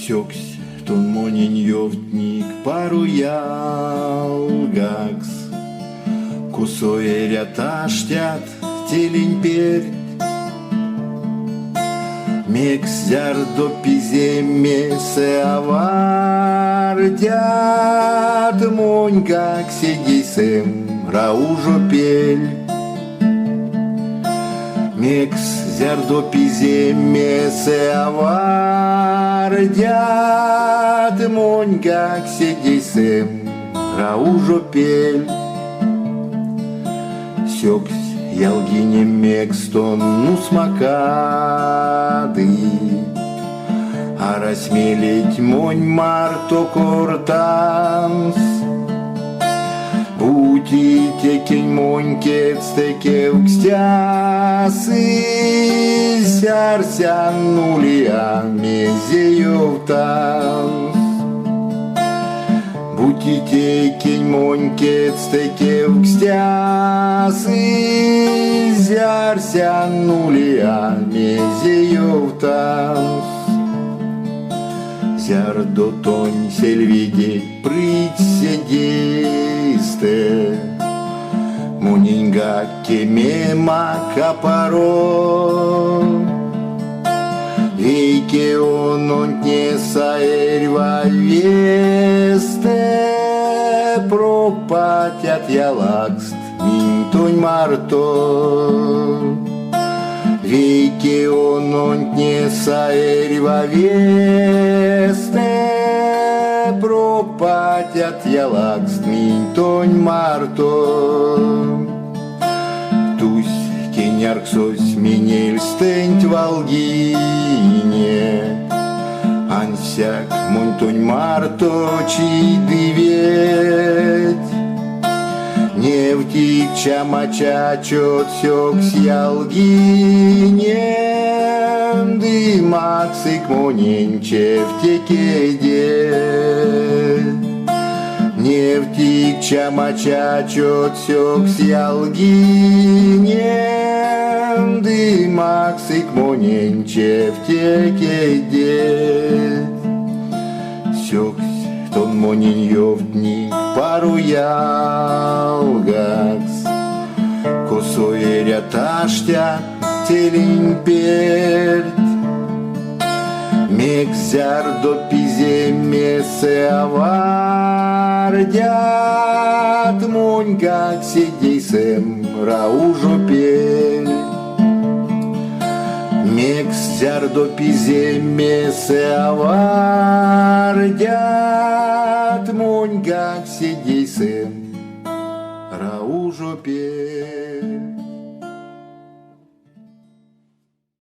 Сёксь тон монень ёвтник паруялгакс, кусоеря таштят телень перь. Мексяр до пиземе се авардят, монь как седисем раужо пель. Мексяр до пиземе се авардят, монь как седисем раужо пель. Сёксь ялгине мекстон ну смакады, а расмелить монь марто кортанс. Бути текень монь кецтеке укстясы, сярсян нуля мезеёвтанс. Бутите кень монь кецтеке укстясы, зярсян нуля мезеёвтанс. Зяр до тонь сельвидеть прыть седисте, мунинга кемема капаро. Вейке он не саэрь во весте, пропатят ялакст минтонь марто. Вейке он не саэрь во весте, пропатят ялакст минтонь марто. Тусь кенярксось минель стэнть волгине, ансяк монтонь марто чиды ведь. Невтик чамача чот сёксь ялгине, дымаксык моненче в текеде. Невтик чамача чот сёксь ялгине, дымаксык моненче в текеде. Сёксь тон монень ёвтник паруялгакс, косоеря таштят телень перть. Мексяр до пиземе се авардят, монь как седейсем раужо пель. Мексяр до пиземе се авардят, монь как седейсем раужо пель.